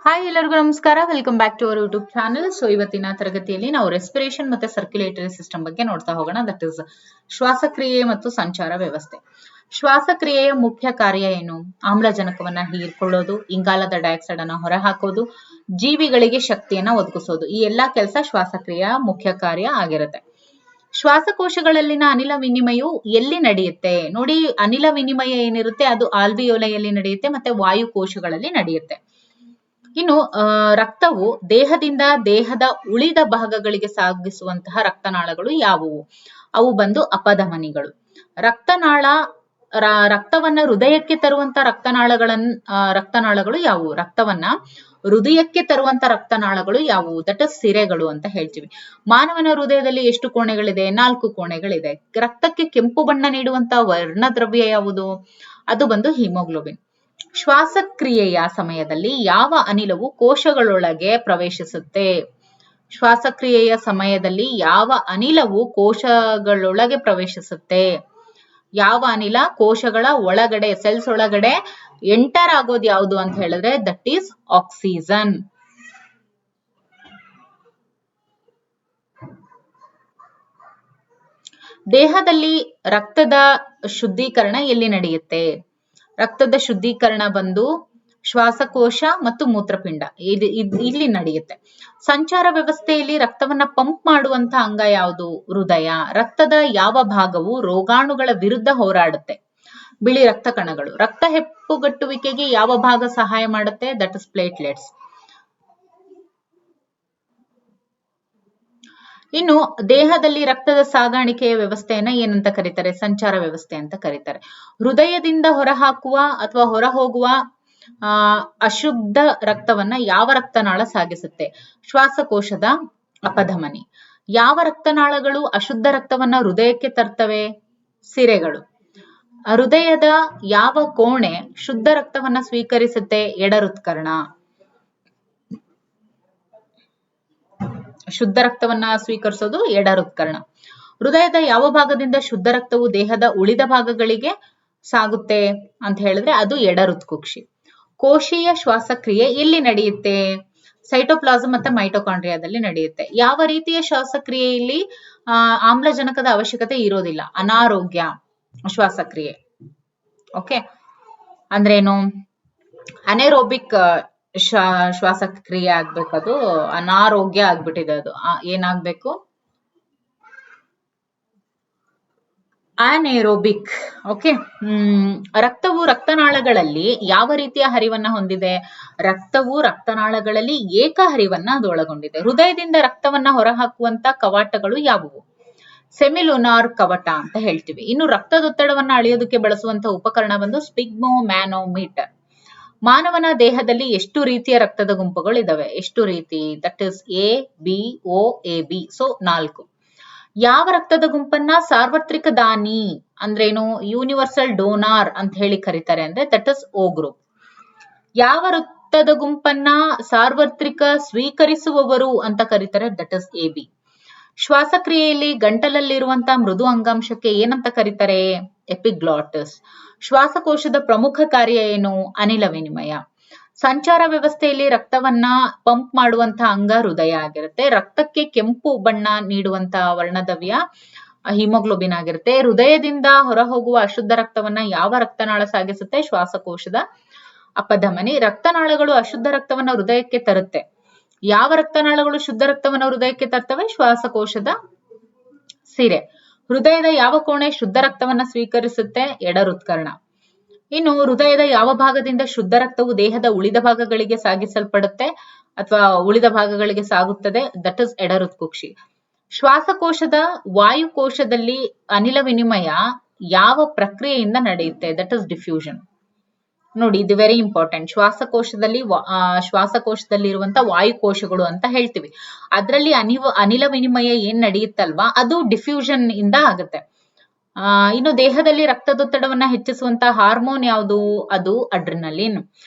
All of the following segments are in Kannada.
ಹಾಯ್ ಎಲ್ಲರಿಗೂ ನಮಸ್ಕಾರ. Welcome back to our YouTube channel. So ಇವತ್ತಿನ ತರಗತಿಯಲ್ಲಿ ನಾವು ರೆಸ್ಪಿರೇಷನ್ ಮತ್ತೆ ಸರ್ಕ್ಯುಲೇಟರಿ ಸಿಸ್ಟಮ್ ಬಗ್ಗೆ ನೋಡ್ತಾ ಹೋಗೋಣ. ದಟ್ ಇಸ್ ಶ್ವಾಸಕ್ರಿಯೆ ಮತ್ತು ಸಂಚಾರ ವ್ಯವಸ್ಥೆ. ಶ್ವಾಸಕ್ರಿಯೆಯ ಮುಖ್ಯ ಕಾರ್ಯ ಏನು? ಆಮ್ಲಜನಕವನ್ನ ಹೀರ್ಕೊಳ್ಳೋದು, ಇಂಗಾಲದ ಡೈಆಕ್ಸೈಡ್ ಅನ್ನ ಹೊರಹಾಕೋದು, ಜೀವಿಗಳಿಗೆ ಶಕ್ತಿಯನ್ನ ಒದಗಿಸೋದು. ಈ ಎಲ್ಲಾ ಕೆಲಸ ಶ್ವಾಸಕ್ರಿಯೆಯ ಮುಖ್ಯ ಕಾರ್ಯ ಆಗಿರುತ್ತೆ. ಶ್ವಾಸಕೋಶಗಳಲ್ಲಿನ ಅನಿಲ ವಿನಿಮಯವು ಎಲ್ಲಿ ನಡೆಯುತ್ತೆ? ನೋಡಿ, ಅನಿಲ ವಿನಿಮಯ ಏನಿರುತ್ತೆ ಅದು ಆಲ್ವಿಯೋಲೆಯಲ್ಲಿ ನಡೆಯುತ್ತೆ ಮತ್ತೆ ವಾಯುಕೋಶಗಳಲ್ಲಿ ನಡೆಯುತ್ತೆ. ಇನ್ನು ರಕ್ತವು ದೇಹದಿಂದ ದೇಹದ ಉಳಿದ ಭಾಗಗಳಿಗೆ ಸಾಗಿಸುವಂತಹ ರಕ್ತನಾಳಗಳು ಯಾವುವು? ಅವು ಬಂದು ಅಪಧಮನಿಗಳು. ರಕ್ತವನ್ನ ಹೃದಯಕ್ಕೆ ತರುವಂತ ರಕ್ತನಾಳಗಳು ಯಾವುವು? ರಕ್ತವನ್ನ ಹೃದಯಕ್ಕೆ ತರುವಂತ ರಕ್ತನಾಳಗಳು ಯಾವುವು? ದಟ್ ಇಸ್ ಸಿರೆಗಳು ಅಂತ ಹೇಳ್ತೀವಿ. ಮಾನವನ ಹೃದಯದಲ್ಲಿ ಎಷ್ಟು ಕೋಣೆಗಳಿದೆ? 4 ಕೋಣೆಗಳಿದೆ. ರಕ್ತಕ್ಕೆ ಕೆಂಪು ಬಣ್ಣ ನೀಡುವಂತ ವರ್ಣದ್ರವ್ಯ ಯಾವುದು? ಅದು ಬಂದು ಹಿಮೋಗ್ಲೋಬಿನ್. ಶ್ವಾಸಕ್ರಿಯೆಯ ಸಮಯದಲ್ಲಿ ಯಾವ ಅನಿಲವು ಕೋಶಗಳೊಳಗೆ ಪ್ರವೇಶಿಸುತ್ತೆ? ಶ್ವಾಸಕ್ರಿಯೆಯ ಸಮಯದಲ್ಲಿ ಯಾವ ಅನಿಲವು ಕೋಶಗಳೊಳಗೆ ಪ್ರವೇಶಿಸುತ್ತೆ? ಯಾವ ಅನಿಲ ಕೋಶಗಳ ಒಳಗಡೆ, ಸೆಲ್ಸ್ ಒಳಗಡೆ ಎಂಟರ್ ಆಗೋದು ಯಾವುದು ಅಂತ ಹೇಳಿದ್ರೆ ದಟ್ ಈಸ್ ಆಕ್ಸಿಜನ್. ದೇಹದಲ್ಲಿ ರಕ್ತದ ಶುದ್ಧೀಕರಣ ಎಲ್ಲಿ ನಡೆಯುತ್ತೆ? ರಕ್ತದ ಶುದ್ಧೀಕರಣ ಬಂದು ಶ್ವಾಸಕೋಶ ಮತ್ತು ಮೂತ್ರಪಿಂಡ ಇಲ್ಲಿ ನಡೆಯುತ್ತೆ. ಸಂಚಾರ ವ್ಯವಸ್ಥೆಯಲ್ಲಿ ರಕ್ತವನ್ನ ಪಂಪ್ ಮಾಡುವಂತ ಅಂಗ ಯಾವುದು? ಹೃದಯ. ರಕ್ತದ ಯಾವ ಭಾಗವು ರೋಗಾಣುಗಳ ವಿರುದ್ಧ ಹೋರಾಡುತ್ತೆ? ಬಿಳಿ ರಕ್ತ ಕಣಗಳು. ರಕ್ತ ಹೆಪ್ಪುಗಟ್ಟುವಿಕೆಗೆ ಯಾವ ಭಾಗ ಸಹಾಯ ಮಾಡುತ್ತೆ? That is platelets. ಇನ್ನು ದೇಹದಲ್ಲಿ ರಕ್ತದ ಸಾಗಾಣಿಕೆಯ ವ್ಯವಸ್ಥೆಯನ್ನ ಏನಂತ ಕರೀತಾರೆ? ಸಂಚಾರ ವ್ಯವಸ್ಥೆ ಅಂತ ಕರೀತಾರೆ. ಹೃದಯದಿಂದ ಹೊರಹಾಕುವ ಅಥವಾ ಹೊರ ಹೋಗುವ ಅಶುದ್ಧ ರಕ್ತವನ್ನ ಯಾವ ರಕ್ತನಾಳ ಸಾಗಿಸುತ್ತೆ? ಶ್ವಾಸಕೋಶದ ಅಪಧಮನಿ. ಯಾವ ರಕ್ತನಾಳಗಳು ಅಶುದ್ಧ ರಕ್ತವನ್ನ ಹೃದಯಕ್ಕೆ ತರ್ತವೆ? ಸಿರೆಗಳು. ಹೃದಯದ ಯಾವ ಕೋಣೆ ಶುದ್ಧ ರಕ್ತವನ್ನ ಸ್ವೀಕರಿಸುತ್ತೆ? ಎಡಹೃತ್ಕರ್ಣ. ಶುದ್ಧ ರಕ್ತವನ್ನ ಸ್ವೀಕರಿಸೋದು ಎಡಹೃತ್ಕರ್ಣ. ಹೃದಯದ ಯಾವ ಭಾಗದಿಂದ ಶುದ್ಧ ರಕ್ತವು ದೇಹದ ಉಳಿದ ಭಾಗಗಳಿಗೆ ಸಾಗುತ್ತೆ ಅಂತ ಹೇಳಿದ್ರೆ ಅದು ಎಡಹೃತ್ಕುಕ್ಷಿ. ಕೋಶೀಯ ಶ್ವಾಸಕ್ರಿಯೆ ಎಲ್ಲಿ ನಡೆಯುತ್ತೆ? ಸೈಟೋಪ್ಲಾಸಂ ಮತ್ತೆ ಮೈಟೋಕಾಂಡ್ರಿಯಾದಲ್ಲಿ ನಡೆಯುತ್ತೆ. ಯಾವ ರೀತಿಯ ಶ್ವಾಸಕ್ರಿಯೆಯಲ್ಲಿ ಆಮ್ಲಜನಕದ ಅವಶ್ಯಕತೆ ಇರೋದಿಲ್ಲ? ಅನಾರೋಗ್ಯ ಶ್ವಾಸಕ್ರಿಯೆ. ಓಕೆ, ಅಂದ್ರೇನು? ಅನೆರೋಬಿಕ್ ಶ್ವಾಸಕ್ರಿಯೆ ಆಗ್ಬೇಕು. ಅದು ಅನಾರೋಗ್ಯ ಆಗ್ಬಿಟ್ಟಿದೆ. ಅದು ಏನಾಗ್ಬೇಕು? ಅನೆರೋಬಿಕ್. ಓಕೆ. ರಕ್ತವು ರಕ್ತನಾಳಗಳಲ್ಲಿ ಯಾವ ರೀತಿಯ ಹರಿವನ್ನ ಹೊಂದಿದೆ? ರಕ್ತವು ರಕ್ತನಾಳಗಳಲ್ಲಿ ಏಕ ಹರಿವನ್ನ ಅದು ಒಳಗೊಂಡಿದೆ. ಹೃದಯದಿಂದ ರಕ್ತವನ್ನ ಹೊರಹಾಕುವಂತ ಕವಾಟಗಳು ಯಾವುವು? ಸೆಮಿಲುನಾರ್ ಕವಟ ಅಂತ ಹೇಳ್ತೀವಿ. ಇನ್ನು ರಕ್ತದೊತ್ತಡವನ್ನ ಅಳೆಯೋದಕ್ಕೆ ಬಳಸುವಂತ ಉಪಕರಣ ಬಂದು ಸ್ಪಿಗ್ಮೋಮ್ಯಾನೋಮೀಟರ್. ಮಾನವನ ದೇಹದಲ್ಲಿ ಎಷ್ಟು ರೀತಿಯ ರಕ್ತದ ಗುಂಪುಗಳು ಇದಾವೆ? ಎಷ್ಟು ರೀತಿ? That is A, B, O, A, B. So 4. ಯಾವ ರಕ್ತದ ಗುಂಪನ್ನ ಸಾರ್ವತ್ರಿಕ ದಾನಿ ಅಂದ್ರೇನು? ಯೂನಿವರ್ಸಲ್ ಡೋನಾರ್ ಅಂತ ಹೇಳಿ ಕರೀತಾರೆ ಅಂದ್ರೆ ದಟ್ ಇಸ್ ಓ ಗ್ರೂಪ್. ಯಾವ ರಕ್ತದ ಗುಂಪನ್ನ ಸಾರ್ವತ್ರಿಕ ಸ್ವೀಕರಿಸುವವರು ಅಂತ ಕರೀತಾರೆ? That is A, B. ಶ್ವಾಸಕ್ರಿಯೆಯಲ್ಲಿ ಗಂಟಲಲ್ಲಿರುವಂತಹ ಮೃದು ಅಂಗಾಂಶಕ್ಕೆ ಏನಂತ ಕರೀತಾರೆ? ಎಪಿಗ್ಲಾಟಸ್. ಶ್ವಾಸಕೋಶದ ಪ್ರಮುಖ ಕಾರ್ಯ ಏನು? ಅನಿಲ ವಿನಿಮಯ. ಸಂಚಾರ ವ್ಯವಸ್ಥೆಯಲ್ಲಿ ರಕ್ತವನ್ನ ಪಂಪ್ ಮಾಡುವಂತಹ ಅಂಗ ಹೃದಯ ಆಗಿರುತ್ತೆ. ರಕ್ತಕ್ಕೆ ಕೆಂಪು ಬಣ್ಣ ನೀಡುವಂತಹ ವರ್ಣದ್ರವ್ಯ ಹಿಮೋಗ್ಲೋಬಿನ್ ಆಗಿರುತ್ತೆ. ಹೃದಯದಿಂದ ಹೊರ ಹೋಗುವ ಅಶುದ್ಧ ರಕ್ತವನ್ನ ಯಾವ ರಕ್ತನಾಳ ಸಾಗಿಸುತ್ತೆ? ಶ್ವಾಸಕೋಶದ ಅಪಧಮನಿ. ರಕ್ತನಾಳಗಳು ಅಶುದ್ಧ ರಕ್ತವನ್ನ ಹೃದಯಕ್ಕೆ ತರುತ್ತೆ. ಯಾವ ರಕ್ತನಾಳಗಳು ಶುದ್ಧ ರಕ್ತವನ್ನ ಹೃದಯಕ್ಕೆ ತರ್ತವೆ? ಶ್ವಾಸಕೋಶದ ಸಿರೆ. ಹೃದಯದ ಯಾವ ಕೋಣೆ ಶುದ್ಧ ರಕ್ತವನ್ನ ಸ್ವೀಕರಿಸುತ್ತೆ? ಎಡಹೃತ್ಕರ್ಣ. ಇನ್ನು ಹೃದಯದ ಯಾವ ಭಾಗದಿಂದ ಶುದ್ಧ ರಕ್ತವು ದೇಹದ ಉಳಿದ ಭಾಗಗಳಿಗೆ ಸಾಗಿಸಲ್ಪಡುತ್ತೆ ಅಥವಾ ಉಳಿದ ಭಾಗಗಳಿಗೆ ಸಾಗುತ್ತದೆ? ದಟ್ ಇಸ್ ಎಡಹೃತ್ಕುಕ್ಷಿ. ಶ್ವಾಸಕೋಶದ ವಾಯುಕೋಶದಲ್ಲಿ ಅನಿಲ ವಿನಿಮಯ ಯಾವ ಪ್ರಕ್ರಿಯೆಯಿಂದ ನಡೆಯುತ್ತೆ? That is diffusion. ನೋಡಿ, ಇದು ವೆರಿ ಇಂಪಾರ್ಟೆಂಟ್. ಶ್ವಾಸಕೋಶದಲ್ಲಿ ಇರುವಂತ ವಾಯುಕೋಶಗಳು ಅಂತ ಹೇಳ್ತೀವಿ. ಅದರಲ್ಲಿ ಅನಿಲ ವಿನಿಮಯ ಏನ್ ನಡೆಯುತ್ತಲ್ವಾ ಅದು ಡಿಫ್ಯೂಷನ್ ಇಂದ ಆಗುತ್ತೆ. ಇನ್ನು ದೇಹದಲ್ಲಿ ರಕ್ತದೊತ್ತಡವನ್ನ ಹೆಚ್ಚಿಸುವಂತ ಹಾರ್ಮೋನ್ ಯಾವುದು? ಅದು ಅಡ್ರಿನಲಿನ್.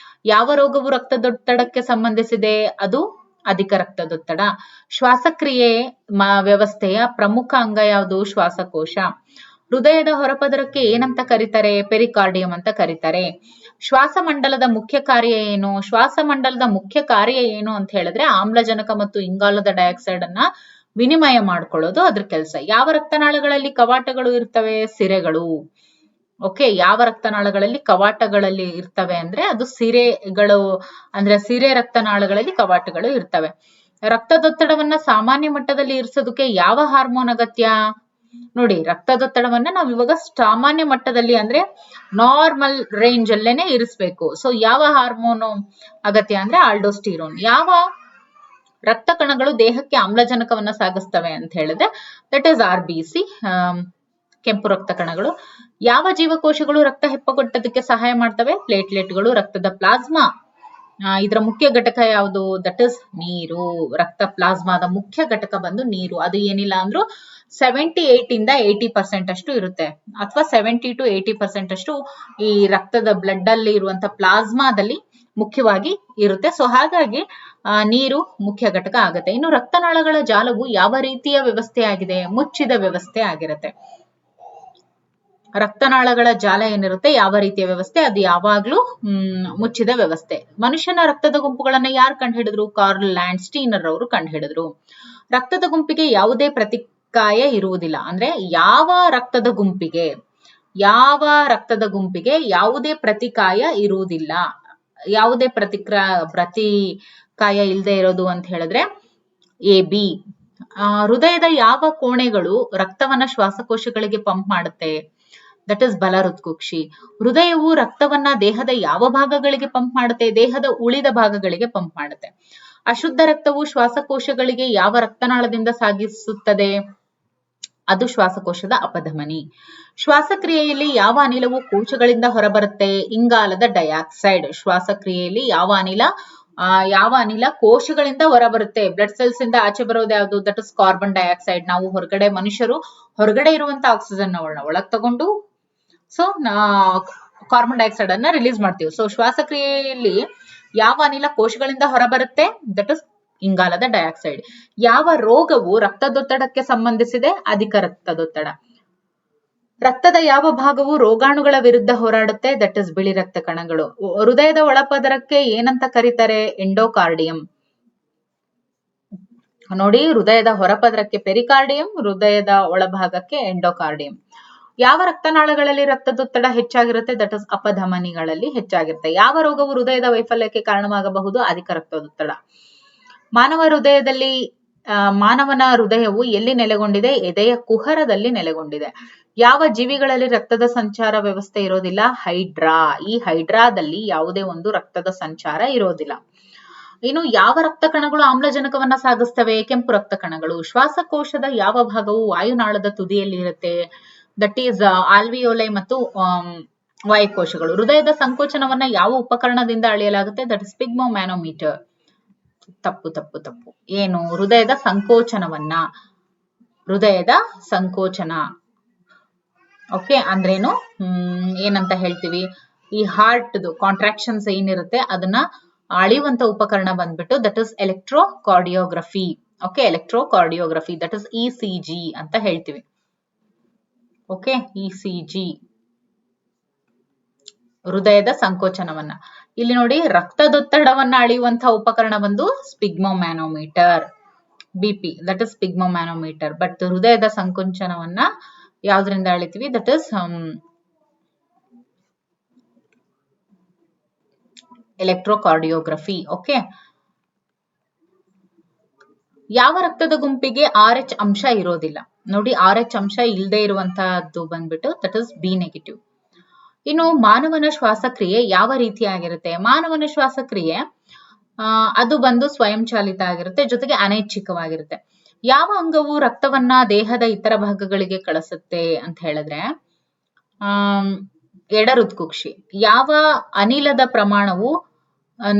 ಯಾವ ರೋಗವು ರಕ್ತದೊತ್ತಡಕ್ಕೆ ಸಂಬಂಧಿಸಿದೆ? ಅದು ಅಧಿಕ ರಕ್ತದೊತ್ತಡ. ಶ್ವಾಸಕ್ರಿಯೆ ವ್ಯವಸ್ಥೆಯ ಪ್ರಮುಖ ಅಂಗ ಯಾವುದು? ಶ್ವಾಸಕೋಶ. ಹೃದಯದ ಹೊರಪದರಕ್ಕೆ ಏನಂತ ಕರೀತಾರೆ? ಪೆರಿಕಾರ್ಡಿಯಂ ಅಂತ ಕರೀತಾರೆ. ಶ್ವಾಸಮಂಡಲದ ಮುಖ್ಯ ಕಾರ್ಯ ಏನು? ಶ್ವಾಸಮಂಡಲದ ಮುಖ್ಯ ಕಾರ್ಯ ಏನು ಅಂತ ಹೇಳಿದ್ರೆ ಆಮ್ಲಜನಕ ಮತ್ತು ಇಂಗಾಲದ ಡೈಆಕ್ಸೈಡ್ ಅನ್ನ ವಿನಿಮಯ ಮಾಡ್ಕೊಳ್ಳೋದು ಅದ್ರ ಕೆಲಸ. ಯಾವ ರಕ್ತನಾಳಗಳಲ್ಲಿ ಕವಾಟಗಳು ಇರ್ತವೆ? ಸಿರೆಗಳು. ಓಕೆ, ಯಾವ ರಕ್ತನಾಳಗಳಲ್ಲಿ ಕವಾಟಗಳಲ್ಲಿ ಇರ್ತವೆ ಅಂದ್ರೆ ಅದು ಸಿರೆಗಳು, ಅಂದ್ರೆ ಸಿರೆ ರಕ್ತನಾಳಗಳಲ್ಲಿ ಕವಾಟಗಳು ಇರ್ತವೆ. ರಕ್ತದೊತ್ತಡವನ್ನ ಸಾಮಾನ್ಯ ಮಟ್ಟದಲ್ಲಿ ಇರಿಸೋದಕ್ಕೆ ಯಾವ ಹಾರ್ಮೋನ್ ಅಗತ್ಯ? ನೋಡಿ, ರಕ್ತದೊತ್ತಡವನ್ನ ನಾವು ಇವಾಗ ಸಾಮಾನ್ಯ ಮಟ್ಟದಲ್ಲಿ ಅಂದ್ರೆ ನಾರ್ಮಲ್ ರೇಂಜ್ ಅಲ್ಲೇನೆ ಇರಿಸ್ಬೇಕು. ಸೊ ಯಾವ ಹಾರ್ಮೋನು ಅಗತ್ಯ ಅಂದ್ರೆ ಆಲ್ಡೋಸ್ಟಿರೋನ್. ಯಾವ ರಕ್ತ ಕಣಗಳು ದೇಹಕ್ಕೆ ಆಮ್ಲಜನಕವನ್ನ ಸಾಗಿಸ್ತವೆ ಅಂತ ಹೇಳಿದ್ರೆ ದಟ್ ಇಸ್ RBC, ಕೆಂಪು ರಕ್ತ ಕಣಗಳು. ಯಾವ ಜೀವಕೋಶಗಳು ರಕ್ತ ಹೆಪ್ಪುಗಟ್ಟೋದಕ್ಕೆ ಸಹಾಯ ಮಾಡ್ತವೆ? ಪ್ಲೇಟ್ಲೆಟ್ಗಳು. ರಕ್ತದ ಪ್ಲಾಸ್ಮಾ, ಇದರ ಮುಖ್ಯ ಘಟಕ ಯಾವುದು? ದಟ್ ಇಸ್ ನೀರು. ರಕ್ತ ಪ್ಲಾಸ್ಮಾದ ಮುಖ್ಯ ಘಟಕ ಬಂದು ನೀರು. ಅದು ಏನಿಲ್ಲ ಅಂದ್ರೂ 78 ಇಂದ 80% ಅಷ್ಟು ಇರುತ್ತೆ, ಅಥವಾ 70 to 80% ಅಷ್ಟು ಈ ರಕ್ತದ ಬ್ಲಡ್ ಅಲ್ಲಿ ಇರುವಂತ ಪ್ಲಾಸ್ಮಾದಲ್ಲಿ ಮುಖ್ಯವಾಗಿ ಇರುತ್ತೆ. ಸೊ ಹಾಗಾಗಿ ನೀರು ಮುಖ್ಯ ಘಟಕ ಆಗುತ್ತೆ. ಇನ್ನು ರಕ್ತನಾಳಗಳ ಜಾಲವು ಯಾವ ರೀತಿಯ ವ್ಯವಸ್ಥೆ ಆಗಿದೆ? ಮುಚ್ಚಿದ ವ್ಯವಸ್ಥೆ ಆಗಿರುತ್ತೆ. ರಕ್ತನಾಳಗಳ ಜಾಲ ಏನಿರುತ್ತೆ ಯಾವ ರೀತಿಯ ವ್ಯವಸ್ಥೆ? ಅದು ಯಾವಾಗ್ಲೂ ಮುಚ್ಚಿದ ವ್ಯವಸ್ಥೆ. ಮನುಷ್ಯನ ರಕ್ತದ ಗುಂಪುಗಳನ್ನ ಯಾರು ಕಂಡುಹಿಡಿದ್ರು? ಕಾರ್ಲ್ ಲ್ಯಾಂಡ್ ಸ್ಟೀನರ್ ಅವರು ಕಂಡುಹಿಡಿದ್ರು. ರಕ್ತದ ಗುಂಪಿಗೆ ಯಾವುದೇ ಪ್ರತಿಕಾಯ ಇರುವುದಿಲ್ಲ. ಅಂದ್ರೆ ಯಾವ ರಕ್ತದ ಗುಂಪಿಗೆ ಯಾವುದೇ ಪ್ರತಿಕಾಯ ಇರುವುದಿಲ್ಲ? ಯಾವುದೇ ಪ್ರತಿಕಾಯ ಇಲ್ಲದೆ ಇರೋದು ಅಂತ ಹೇಳಿದ್ರೆ AB. ಹೃದಯದ ಯಾವ ಕೋಣೆಗಳು ರಕ್ತವನ್ನ ಶ್ವಾಸಕೋಶಗಳಿಗೆ ಪಂಪ್ ಮಾಡುತ್ತೆ? ದಟ್ ಇಸ್ ಬಲ ಹೃತ್ಕುಕ್ಷಿ. ಹೃದಯವು ರಕ್ತವನ್ನ ದೇಹದ ಯಾವ ಭಾಗಗಳಿಗೆ ಪಂಪ್ ಮಾಡುತ್ತೆ? ದೇಹದ ಉಳಿದ ಭಾಗಗಳಿಗೆ ಪಂಪ್ ಮಾಡುತ್ತೆ. ಅಶುದ್ಧ ರಕ್ತವು ಶ್ವಾಸಕೋಶಗಳಿಗೆ ಯಾವ ರಕ್ತನಾಳದಿಂದ ಸಾಗಿಸುತ್ತದೆ? ಅದು ಶ್ವಾಸಕೋಶದ ಅಪಧಮನಿ. ಶ್ವಾಸಕ್ರಿಯೆಯಲ್ಲಿ ಯಾವ ಅನಿಲವು ಕೋಶಗಳಿಂದ ಹೊರಬರುತ್ತೆ? ಇಂಗಾಲದ ಡೈಆಕ್ಸೈಡ್. ಶ್ವಾಸಕ್ರಿಯೆಯಲ್ಲಿ ಯಾವ ಅನಿಲ ಕೋಶಗಳಿಂದ ಹೊರಬರುತ್ತೆ? ಬ್ಲಡ್ ಸೆಲ್ಸ್ ಇಂದ ಆಚೆ ಬರೋದು ಯಾವುದು? That is carbon dioxide. ನಾವು ಮನುಷ್ಯರು ಹೊರಗಡೆ ಇರುವಂತ ಆಕ್ಸಿಜನ್ ಒಳಗ್ ತಗೊಂಡು ಸೊ ಕಾರ್ಬನ್ ಡೈಆಕ್ಸೈಡ್ ಅನ್ನ ರಿಲೀಸ್ ಮಾಡ್ತೀವಿ. ಸೊ ಶ್ವಾಸಕ್ರಿಯೆಯಲ್ಲಿ ಯಾವ ಅನಿಲ ಕೋಶಗಳಿಂದ ಹೊರಬರುತ್ತೆ? ದಟ್ ಇಸ್ ಇಂಗಾಲದ ಡೈಆಕ್ಸೈಡ್. ಯಾವ ರೋಗವು ರಕ್ತದೊತ್ತಡಕ್ಕೆ ಸಂಬಂಧಿಸಿದೆ? ಅಧಿಕ ರಕ್ತದೊತ್ತಡ. ರಕ್ತದ ಯಾವ ಭಾಗವು ರೋಗಾಣುಗಳ ವಿರುದ್ಧ ಹೋರಾಡುತ್ತೆ? ದಟ್ ಇಸ್ ಬಿಳಿ ರಕ್ತ ಕಣಗಳು. ಹೃದಯದ ಒಳಪದರಕ್ಕೆ ಏನಂತ ಕರೀತಾರೆ? ಎಂಡೋಕಾರ್ಡಿಯಂ. ನೋಡಿ, ಹೃದಯದ ಹೊರಪದರಕ್ಕೆ ಪೆರಿಕಾರ್ಡಿಯಂ, ಹೃದಯದ ಒಳಭಾಗಕ್ಕೆ ಎಂಡೋಕಾರ್ಡಿಯಂ. ಯಾವ ರಕ್ತನಾಳಗಳಲ್ಲಿ ರಕ್ತದೊತ್ತಡ ಹೆಚ್ಚಾಗಿರುತ್ತೆ? ದಟ್ ಇಸ್ ಅಪಧಮನಿಗಳಲ್ಲಿ ಹೆಚ್ಚಾಗಿರುತ್ತೆ. ಯಾವ ರೋಗವು ಹೃದಯದ ವೈಫಲ್ಯಕ್ಕೆ ಕಾರಣವಾಗಬಹುದು? ಅಧಿಕ ರಕ್ತದೊತ್ತಡ. ಮಾನವನ ಹೃದಯವು ಎಲ್ಲಿ ನೆಲೆಗೊಂಡಿದೆ? ಎದೆಯ ಕುಹರದಲ್ಲಿ ನೆಲೆಗೊಂಡಿದೆ. ಯಾವ ಜೀವಿಗಳಲ್ಲಿ ರಕ್ತದ ಸಂಚಾರ ವ್ಯವಸ್ಥೆ ಇರೋದಿಲ್ಲ? ಹೈಡ್ರಾ. ಈ ಹೈಡ್ರಾದಲ್ಲಿ ಯಾವುದೇ ಒಂದು ರಕ್ತದ ಸಂಚಾರ ಇರೋದಿಲ್ಲ. ಇನ್ನು ಯಾವ ರಕ್ತ ಕಣಗಳು ಆಮ್ಲಜನಕವನ್ನ ಸಾಗಿಸ್ತವೆ? ಕೆಂಪು ರಕ್ತ ಕಣಗಳು. ಶ್ವಾಸಕೋಶದ ಯಾವ ಭಾಗವು ವಾಯುನಾಳದ ತುದಿಯಲ್ಲಿ ಇರುತ್ತೆ? ದಟ್ ಈಸ್ ಆಲ್ವಿಯೋಲೈ ಮತ್ತು ವಾಯುಕೋಶಗಳು. ಹೃದಯದ ಸಂಕೋಚನವನ್ನ ಯಾವ ಉಪಕರಣದಿಂದ ಅಳೆಯಲಾಗುತ್ತೆ? That is ಸ್ಪಿಗ್ಮೋಮ್ಯಾನೋಮೀಟರ್. ತಪ್ಪು. ಏನು? ಹೃದಯದ ಸಂಕೋಚನ. ಓಕೆ, ಅಂದ್ರೇನು? ಏನಂತ ಹೇಳ್ತೀವಿ? ಈ ಹಾರ್ಟ್ ಕಾಂಟ್ರಾಕ್ಷನ್ಸ್ ಏನಿರುತ್ತೆ ಅದನ್ನ ಅಳೆಯುವಂತ ಉಪಕರಣ ಬಂದ್ಬಿಟ್ಟು that is electrocardiography. Okay, electrocardiography that is ECG ಅಂತ ಹೇಳ್ತೀವಿ. ಓಕೆ, ECG ಹೃದಯದ ಸಂಕೋಚನವನ್ನ. ಇಲ್ಲಿ ನೋಡಿ, ರಕ್ತದೊತ್ತಡವನ್ನ ಅಳೆಯುವಂತಹ ಉಪಕರಣ ಬಂದು sphygmomanometer. BP that is sphygmomanometer. But ಹೃದಯದ ಸಂಕೋಚನವನ್ನ ಯಾವ್ದ್ರಿಂದ ಅಳಿತೀವಿ? That is electrocardiography. ಓಕೆ, ಯಾವ ರಕ್ತದ ಗುಂಪಿಗೆ RH ಅಂಶ ಇರೋದಿಲ್ಲ? ನೋಡಿ, RH ಅಂಶ ಇಲ್ಲದೆ ಇರುವಂತಹದ್ದು ಬಂದ್ಬಿಟ್ಟು ದಟ್ ಇಸ್ B ನೆಗೆಟಿವ್. ಇನ್ನು ಮಾನವನ ಶ್ವಾಸಕ್ರಿಯೆ ಯಾವ ರೀತಿಯಾಗಿರುತ್ತೆ? ಮಾನವನ ಶ್ವಾಸಕ್ರಿಯೆ ಅದು ಬಂದು ಸ್ವಯಂಚಾಲಿತ ಆಗಿರುತ್ತೆ, ಜೊತೆಗೆ ಅನೈಚ್ಛಿಕವಾಗಿರುತ್ತೆ. ಯಾವ ಅಂಗವು ರಕ್ತವನ್ನ ದೇಹದ ಇತರ ಭಾಗಗಳಿಗೆ ಕಳಿಸುತ್ತೆ ಅಂತ ಹೇಳಿದ್ರೆ ಎಡ ಹೃತ್ಕುಕ್ಷಿ. ಯಾವ ಅನಿಲದ ಪ್ರಮಾಣವು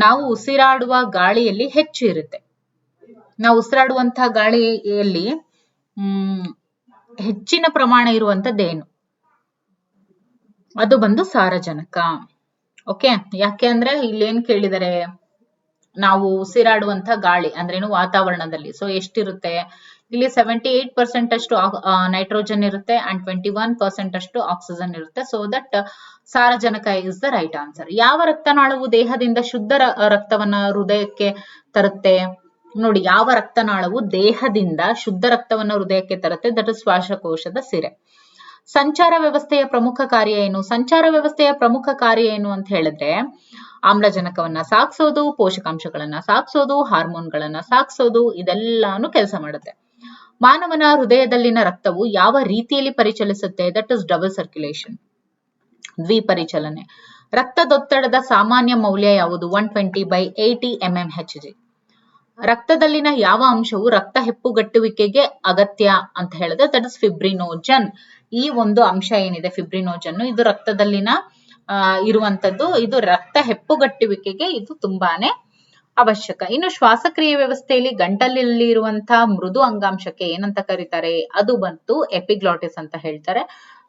ನಾವು ಉಸಿರಾಡುವ ಗಾಳಿಯಲ್ಲಿ ಹೆಚ್ಚು ಇರುತ್ತೆ? ನಾವು ಉಸಿರಾಡುವಂತಹ ಗಾಳಿಯಲ್ಲಿ ಹೆಚ್ಚಿನ ಪ್ರಮಾಣ ಇರುವಂತದ್ದೇನು? ಅದು ಬಂದು ಸಾರಜನಕ. ಓಕೆ, ಯಾಕೆ ಅಂದ್ರೆ ಇಲ್ಲಿ ಏನ್ ಕೇಳಿದರೆ, ನಾವು ಉಸಿರಾಡುವಂತ ಗಾಳಿ ಅಂದ್ರೇನು ವಾತಾವರಣದಲ್ಲಿ ಸೊ ಎಷ್ಟಿರುತ್ತೆ? ಇಲ್ಲಿ 78% ಅಷ್ಟು ನೈಟ್ರೋಜನ್ ಇರುತ್ತೆ ಅಂಡ್ 21% ಅಷ್ಟು ಆಕ್ಸಿಜನ್ ಇರುತ್ತೆ. ಸೊ ದಟ್ ಸಾರಜನಕ ಇಸ್ ದ ರೈಟ್ ಆನ್ಸರ್. ಯಾವ ರಕ್ತನಾಳವು ದೇಹದಿಂದ ಶುದ್ಧ ರಕ್ತವನ್ನ ಹೃದಯಕ್ಕೆ ತರುತ್ತೆ? ನೋಡಿ, ಯಾವ ರಕ್ತನಾಳವು ದೇಹದಿಂದ ಶುದ್ಧ ರಕ್ತವನ್ನ ಹೃದಯಕ್ಕೆ ತರುತ್ತೆ? ದಟ್ ಇಸ್ ಶ್ವಾಸಕೋಶದ ಸಿರೆ. ಸಂಚಾರ ವ್ಯವಸ್ಥೆಯ ಪ್ರಮುಖ ಕಾರ್ಯ ಏನು? ಸಂಚಾರ ವ್ಯವಸ್ಥೆಯ ಪ್ರಮುಖ ಕಾರ್ಯ ಏನು ಅಂತ ಹೇಳಿದ್ರೆ, ಆಮ್ಲಜನಕವನ್ನ ಸಾಗಿಸೋದು, ಪೋಷಕಾಂಶಗಳನ್ನ ಸಾಗಿಸೋದು, ಹಾರ್ಮೋನ್ಗಳನ್ನ ಸಾಗಿಸೋದು, ಇದೆಲ್ಲಾನು ಕೆಲಸ ಮಾಡುತ್ತೆ. ಮಾನವನ ಹೃದಯದಲ್ಲಿನ ರಕ್ತವು ಯಾವ ರೀತಿಯಲ್ಲಿ ಪರಿಚಲಿಸುತ್ತೆ? ದಟ್ ಇಸ್ ಡಬಲ್ ಸರ್ಕ್ಯುಲೇಷನ್, ದ್ವಿಪರಿಚಲನೆ. ರಕ್ತದೊತ್ತಡದ ಸಾಮಾನ್ಯ ಮೌಲ್ಯ ಯಾವುದು? 120/80 mmHg. ರಕ್ತದಲ್ಲಿನ ಯಾವ ಅಂಶವು ರಕ್ತ ಹೆಪ್ಪುಗಟ್ಟುವಿಕೆಗೆ ಅಗತ್ಯ ಅಂತ ಹೇಳಿದ್ರೆ ದಟ್ ಇಸ್ ಫಿಬ್ರಿನೋಜನ್. ಈ ಒಂದು ಅಂಶ ಏನಿದೆ ಫಿಬ್ರಿನೋಜನ್, ಇದು ರಕ್ತದಲ್ಲಿನ ಇರುವಂತದ್ದು. ಇದು ರಕ್ತ ಹೆಪ್ಪುಗಟ್ಟುವಿಕೆಗೆ ಇದು ತುಂಬಾನೇ ಅವಶ್ಯಕ. ಇನ್ನು ಶ್ವಾಸಕ್ರಿಯೆ ವ್ಯವಸ್ಥೆಯಲ್ಲಿ ಗಂಟಲಲ್ಲಿ ಇರುವಂತಹ ಮೃದು ಅಂಗಾಂಶಕ್ಕೆ ಏನಂತ ಕರೀತಾರೆ? ಅದು ಬಂತು ಎಪಿಗ್ಲಾಟಿಸ್ ಅಂತ ಹೇಳ್ತಾರೆ.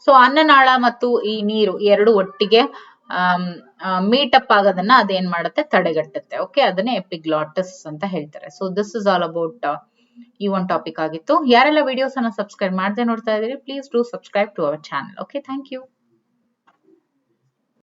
ಸೊ ಅನ್ನನಾಳ ಮತ್ತು ಈ ನೀರು ಎರಡು ಒಟ್ಟಿಗೆ ಮೀಟಪ್ ಆಗೋದನ್ನ ಅದೇನ್ ಮಾಡುತ್ತೆ? ತಡೆಗಟ್ಟುತ್ತೆ. ಓಕೆ, ಅದನ್ನೇ ಎಪಿಗ್ಲಾಟಿಸ್ ಅಂತ ಹೇಳ್ತಾರೆ. So this is all about ಈ ಒಂದು ಟಾಪಿಕ್ ಆಗಿತ್ತು. ಯಾರೆಲ್ಲ ವಿಡಿಯೋಸ್ ಅನ್ನ ಸಬ್ಸ್ಕ್ರೈಬ್ ಮಾಡದೆ ನೋಡ್ತಾ ಇದ್ದೀರಿ, please do subscribe to our channel. Okay, thank you.